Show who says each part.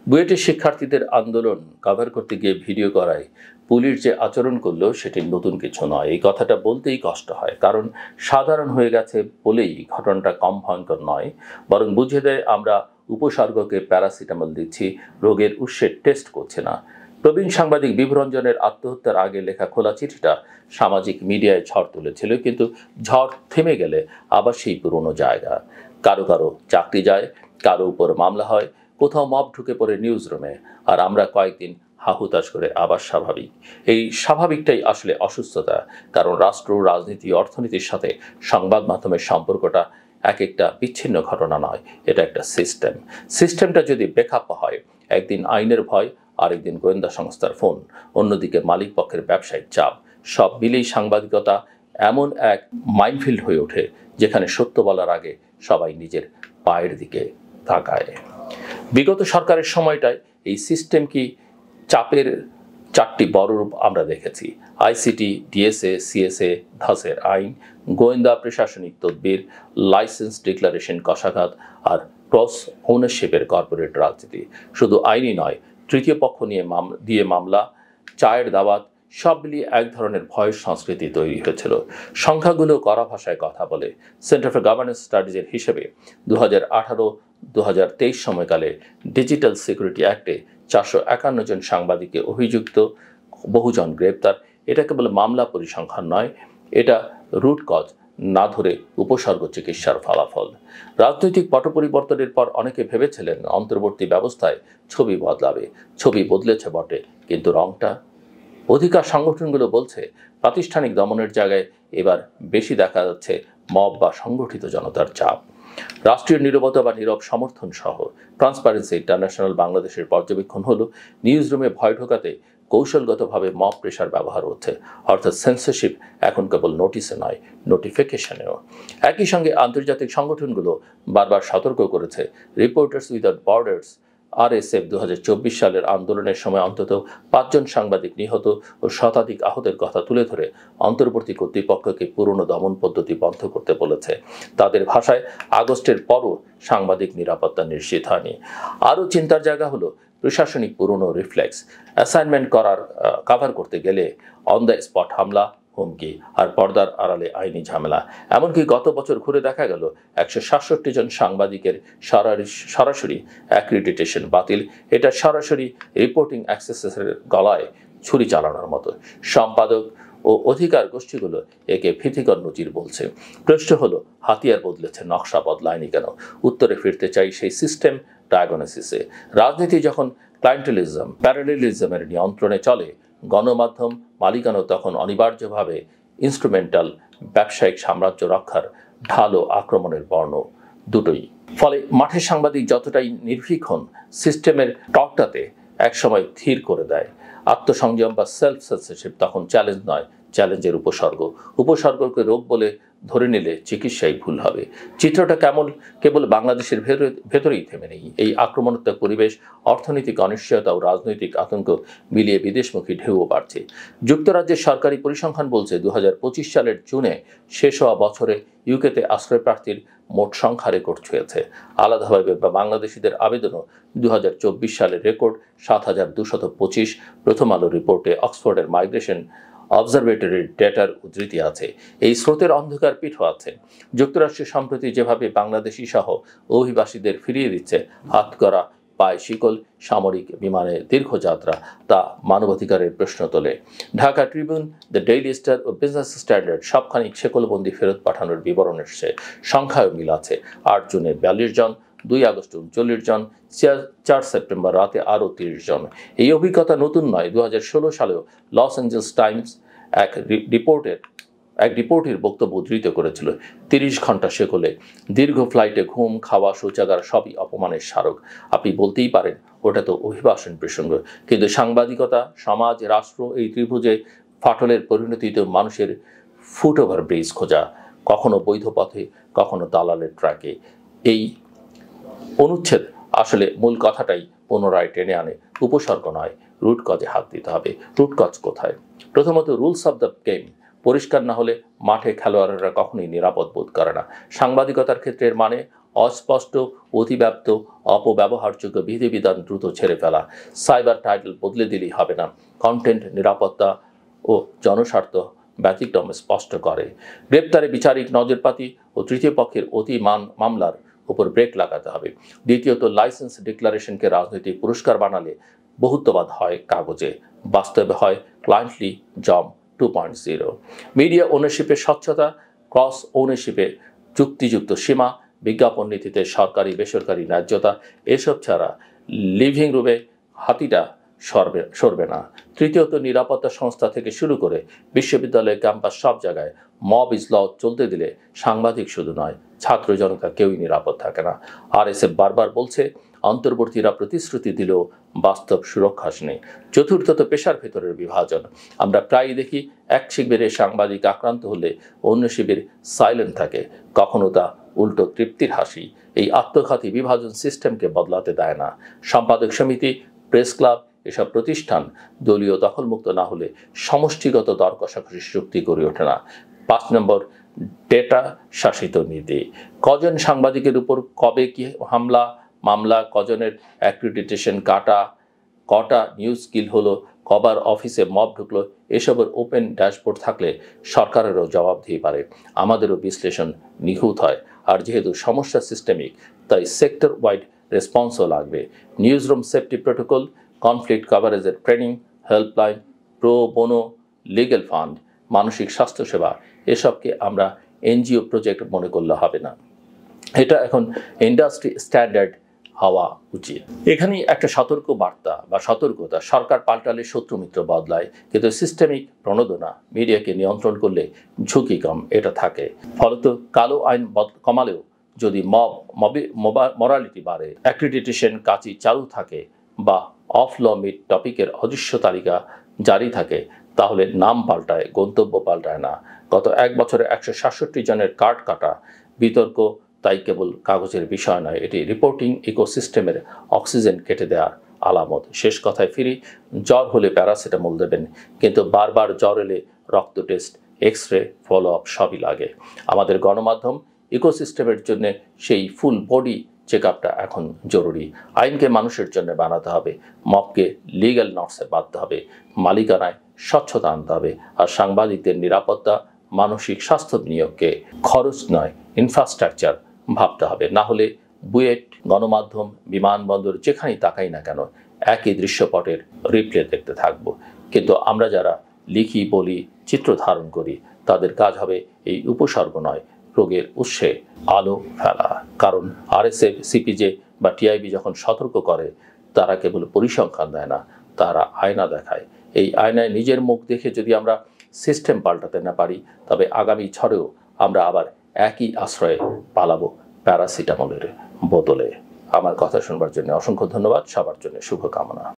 Speaker 1: বুয়েটের শিক্ষার্থীদের আন্দোলন কভার করতে গিয়ে ভিডিও করায় পুলিশ যে আচরণ করলো সেটি নতুন কিছু নয়। এই কথাটা বলতেই কষ্ট হয়, কারণ সাধারণ হয়ে গেছে বলেই ঘটনাটা কম ভয়ঙ্কর নয়, বরং বুঝিয়ে দেয় আমরা উপসর্গকে প্যারাসিটামল দিচ্ছি, রোগের উৎসের টেস্ট করছে না। প্রবীণ সাংবাদিক বিভুরঞ্জনের আত্মহত্যার আগে লেখা খোলা চিঠিটা সামাজিক মিডিয়ায় ঝড় তুলেছিল, কিন্তু ঝড় থেমে গেলে আবার সেই পুরনো জায়গা। কারো কারো চাকরি যায়, কারো উপর মামলা হয়, কোথাও মব ঢুকে পড়ে নিউজ রুমে, আর আমরা কয়েকদিন হাহুতাশ করে আবার স্বাভাবিক। এই স্বাভাবিকটাই আসলে অসুস্থতা, কারণ রাষ্ট্র, রাজনীতি, অর্থনীতির সাথে সংবাদ মাধ্যমের সম্পর্কটা এক একটা বিচ্ছিন্ন ঘটনা নয়, এটা একটা সিস্টেম। সিস্টেমটা যদি বেখাপ্পা হয়, একদিন আইনের ভয়, আরেকদিন গোয়েন্দা সংস্থার ফোন, অন্যদিকে মালিক পক্ষের ব্যবসায়িক চাপ, সব মিলেই সাংবাদিকতা এমন এক মাইনফিল্ড হয়ে ওঠে যেখানে সত্য বলার আগে সবাই নিজের পায়ের দিকে তাকায়। বিগত সরকারের সময়টায় এই সিস্টেম কি চাপের চারটি বড় রূপ আমরা দেখেছি: আইসিটি, ডিএসএ, সিএসএ, ধাসের আইন, গোয়েন্দা প্রশাসনিক তদবির, লাইসেন্স ডিক্লারেশন কষাঘাত, আর ক্রস ওনারশিপের কর্পোরেট রাজনীতি। শুধু আইনই নয়, তৃতীয় পক্ষ দিয়ে মামলা, চায়ের দাওয়াত, সব মিলিয়ে এক ধরনের ভয়ের সংস্কৃতি তৈরি হয়েছিল। সংখ্যাগুলো কড়া ভাষায় কথা বলে। সেন্টার ফর গভর্নেন্স স্টাডিজের হিসেবে 2018-2023 সময়কালে ডিজিটাল সিকিউরিটি অ্যাক্টে 451 জন সাংবাদিককে অভিযুক্ত, বহুজন গ্রেপ্তার। এটা কেবল মামলা পরিসংখ্যান নয়, এটা রুট কজ না ধরে উপসর্গ চিকিৎসার ফলাফল। রাজনৈতিক পট পরিবর্তনের পর অনেকে ভেবেছিলেন অন্তর্বর্তী ব্যবস্থায় ছবি বদলাবে। ছবি বদলেছে বটে, কিন্তু রংটা? অধিকার সংগঠনগুলো বলছে প্রাতিষ্ঠানিক দমনের জায়গায় এবার বেশি দেখা যাচ্ছে মব বা সংগঠিত জনতার চাপ। রাষ্ট্রীয় নীরবতা বা নীরব সমর্থন সহ ট্রান্সপারেন্সি ইন্টারন্যাশনাল বাংলাদেশের পর্যবেক্ষণ হলো, নিউজ রুমে ভয় ঢোকাতে কৌশলগতভাবে মব প্রেশার ব্যবহার হচ্ছে, অর্থাৎ সেন্সরশিপ এখন কেবল নোটিসে নয়, নোটিফিকেশনেও। একই সঙ্গে আন্তর্জাতিক সংগঠনগুলো বারবার সতর্ক করেছে। রিপোর্টার্স উইদাউট বর্ডার্স RSF 2024 সালের আন্দোলনের সময় অন্তত 5 জন সাংবাদিক নিহত ও শতাধিক আহতের কথা তুলে ধরে অন্তর্বর্তী কর্তৃপক্ষকে পুরনো দমন পদ্ধতি বন্ধ করতে বলেছে। তাদের ভাষায়, আগস্টের পরও সাংবাদিক নিরাপত্তা নিশ্চিত হয়নি। আরও চিন্তার জায়গা হলো প্রশাসনিক পুরনো রিফ্লেক্স। অ্যাসাইনমেন্ট কভার করতে গেলে অন দ্য স্পট হামলা, হুমকি, আর পর্দার আড়ালে আইনি ঝামেলা। এমনকি গত বছর ঘুরে দেখা গেল 167 জন সাংবাদিকের সরাসরি অ্যাক্রিডিটেশন বাতিল। এটা সরাসরি রিপোর্টিং অ্যাক্সেসের গলায় ছুরি চালানোর মতো। সম্পাদক ও অধিকার গোষ্ঠীগুলো একে ভীতিকর নজির বলছে। প্রশ্ন হলো, হাতিয়ার বদলেছে, নকশা বদলায়নি কেন? উত্তরে ফিরতে চাই সেই সিস্টেম ডায়াগনোসিসে। রাজনীতি যখন ক্লায়েন্টেলিজম, প্যারালেলিজমের নিয়ন্ত্রণে চলে, গণমাধ্যম মালিকানা তখন অনিবার্যভাবে ইনস্ট্রুমেন্টাল, ব্যবসায়িক সাম্রাজ্য রক্ষার ঢাল ও আক্রমণের বর্ণ দুটোই। ফলে মাঠের সাংবাদিক যতটাই নির্ভীক হন, সিস্টেমের টকটাতে একসময় ধীর করে দেয়। আত্মসংযম বা সেলফ সেন্সরশিপ তখন চ্যালেঞ্জ নয়, চ্যালেঞ্জের উপসর্গ। উপসর্গকে রোগ বলে ধরে নিলে চিকিৎসাই ভুল হবে। চিত্রটা কেবল বাংলাদেশের ভেতরেই থেমে নেই। এই আক্রমণাত্মক পরিবেশ, অর্থনৈতিক অনিশ্চয়তা ও রাজনৈতিক আতঙ্ক মিলিয়ে বিদেশমুখী ঢেউও বাড়ছে। যুক্তরাজ্যের সরকারি পরিসংখ্যান বলছে 2025 সালের জুনে শেষ হওয়া বছরে ইউকেতে আশ্রয়প্রার্থীর মোট সংখ্যা রেকর্ড ছুঁয়েছে। আলাদাভাবে বাংলাদেশিদের আবেদনও 2024 সালের রেকর্ড 7,225। প্রথম আলো রিপোর্টে অক্সফোর্ডের মাইগ্রেশন অবজারভেটরির ডেটার উদ্ধৃতি আছে। এই স্রোতের অন্ধকার পিঠও আছে। যুক্তরাষ্ট্র সম্প্রতি যেভাবে বাংলাদেশি সহ অভিবাসীদের ফিরিয়ে দিচ্ছে, হাতকড়া, পায়ে শিকল, সামরিক বিমানে দীর্ঘযাত্রা, তা মানবাধিকারের প্রশ্ন তোলে। Dhaka Tribune, the Daily Star ও বিজনেস স্ট্যান্ডার্ড সবখানি শেকলবন্দি ফেরত পাঠানোর বিবরণ এসছে। সংখ্যায় মিল আছে। 8 জুনে 42 জন, 2 আগস্ট 39 জন, 4 সেপ্টেম্বর রাতে আরও 30 জন। এই অভিজ্ঞতা নতুন নয়। 2016 সালেও লস অ্যাঞ্জেলস টাইমস এক রিপোর্টের বক্তব্য উদ্ধৃত করেছিল, 30 ঘন্টা শেকলে, দীর্ঘ ফ্লাইটে ঘুম, খাওয়া, শৌচাগার সবই অপমানের স্মারক। আপনি বলতেই পারেন ওটা তো অভিবাসন প্রসঙ্গ, কিন্তু সাংবাদিকতা, সমাজ, রাষ্ট্র, এই ত্রিভুজে ফাটলের পরিণতিতে মানুষের ফুট ওভার ব্রিজ খোঁজা, কখনো বৈধ পথে, কখনো দালালের ট্র্যাকে। এই অনুচ্ছেদ আসলে মূল কথাটাই পুনরায় টেনে আনে। উপসর্গ নয়, রুট কজে হাত দিতে হবে। রুট কজ কোথায়? প্রথমত, রুলস অব দ্য গেম পরিষ্কার না হলে মাঠে খেলোয়াড়েরা কখনোই নিরাপদ বোধ করে না। সাংবাদিকতার ক্ষেত্রে এর মানে অস্পষ্ট, অতিব্যাপ্ত, অপব্যবহারযোগ্য বিধিবিধান দ্রুত ছেড়ে ফেলা, সাইবার টাইটেল বদলে দিলেই হবে না, কন্টেন্ট নিরাপত্তা ও জনস্বার্থ ব্যতিক্রম স্পষ্ট করে। গ্রেপ্তারে বিচারিক নজরপাতি ও তৃতীয় পক্ষের মামলার উপর ব্রেক লাগাতে হবে। দ্বিতীয়ত, লাইসেন্স ডিক্লারেশনকে রাজনৈতিক পুরস্কার বানালে বহুত্ববাদ হয় কাগজে, বাস্তবে হয় ক্লায়েন্টলি জব 2.0। মিডিয়া ওনারশিপে স্বচ্ছতা, ক্রস ওনারশিপে যুক্তিযুক্ত সীমা, বিজ্ঞাপন নীতিতে সরকারি বেসরকারি ন্যায্যতা, এসব ছাড়া লিভিং রুমে হাতিটা সরবে না। তৃতীয়ত, নিরাপত্তা সংস্থা থেকে শুরু করে বিশ্ববিদ্যালয় ক্যাম্পাস সব জায়গায় মব ইজ ল চলতে দিলে সাংবাদিক শুধু নয়, ছাত্র জনতা কেউই নিরাপদ থাকে না। আরএসএফ বারবার বলছে, অন্তর্বর্তীরা প্রতিশ্রুতি দিলেও বাস্তব সুরক্ষা নেই। চতুর্থত, পেশার ভেতরের বিভাজন। আমরা প্রায়ই দেখি এক শিবিরে সাংবাদিক আক্রান্ত হলে অন্য শিবির সাইলেন্ট থাকে, কখনো তা উল্টো তৃপ্তির হাসি। এই আত্মঘাতী বিভাজন সিস্টেমকে বদলাতে দেয় না। সম্পাদক সমিতি, প্রেস ক্লাব এসব প্রতিষ্ঠান দলীয় দখলমুক্ত না হলে সমষ্টিগত দর কষাকষি শক্তি গড়ে ওঠে না। 5 নম্বর, ডেটা শাসিত নীতি। কজন সাংবাদিকের উপর কবে কি হামলা মামলা, কজনের অ্যাক্রিডিটেশন কটা নিউজ স্কিল হলো, কবার অফিসে মব ঢুকলো, এসবের ওপেন ড্যাশবোর্ড থাকলে সরকারেরও জবাব দিয়ে পারে, আমাদেরও বিশ্লেষণ নিখুঁত হয়। আর যেহেতু সমস্যা সিস্টেমিক, তাই সেক্টর ওয়াইড রেসপন্সও লাগবে। নিউজরুম সেফটি প্রোটোকল, কনফ্লিক্ট কভারেজের training, helpline, pro bono legal fund, মানসিক স্বাস্থ্যসেবা, এসবকে আমরা এনজিও প্রজেক্ট মনে করলে হবে না, এটা এখন ইন্ডাস্ট্রি স্ট্যান্ডার্ড হওয়া উচিত। এখানেই একটা সতর্ক বার্তা বা সতর্কতা, সরকার পাল্টালে শত্রু মিত্র বদলায়, কিন্তু সিস্টেমিক প্রণোদনা মিডিয়াকে নিয়ন্ত্রণ করলে ঝুঁকি কম এটা থাকে। ফলত কালো আইন কমালেও যদি মরালিটি বাড়ে, অ্যাক্রিডিটেশন কাঁচি চালু থাকে বা অফ ল মিড টপিকের অদৃশ্য তালিকা জারি থাকে, তাহলে নাম পাল্টায়, গন্তব্য পাল্টায় না। গত 1 বছরে 167 জনের কার্ড কাটা, বিতর্ক তাই কেবল কাগজের বিষয় নয়, এটি রিপোর্টিং ইকোসিস্টেমের অক্সিজেন কেটে দেওয়ার আলামত। শেষ কথায় ফিরি, জ্বর হলে প্যারাসিটামল দেবেন, কিন্তু বারবার জ্বর এলে রক্ত টেস্ট, এক্স-রে, ফলো আপ সবই লাগে। আমাদের গণমাধ্যম ইকোসিস্টেমের জন্য সেই ফুল বডি চেক আপটা এখন জরুরি। আইনকে মানুষের জন্য বানাতে হবে, মবকে লিগ্যাল নটসে বাঁধতে হবে, মালিকানায় স্বচ্ছতা আনতে হবে, আর সাংবাদিকদের নিরাপত্তা, মানসিক স্বাস্থ্য নিয়োগকে খরচ নয় ইনফ্রাস্ট্রাকচার ভাবতে হবে। না হলে বুয়েট, গণমাধ্যম, বিমানবন্দর যেখানেই তাকাই না কেন একই দৃশ্যপটের রিপ্লে দেখতে থাকবো। কিন্তু আমরা যারা লিখি, বলি, চিত্র ধারণ করি, তাদের কাজ হবে এই উপসর্গ নয়, রোগের উৎসে আলো ফেলা। কারণ আরএসএফ, সিপিজে বা টিআইবি যখন সতর্ক করে, তারা কেবল পরিসংখ্যান দেয় না, তারা আয়না দেখায়। এই আয়নায় নিজের মুখ দেখে যদি আমরা সিস্টেম পাল্টাতে না পারি, তবে আগামী ঝড়েও আমরা আবার একই আশ্রয়ে পালাবো প্যারাসিটামলের বোতলে। আমার কথা শুনবার জন্য অসংখ্য ধন্যবাদ, সবার জন্য শুভকামনা।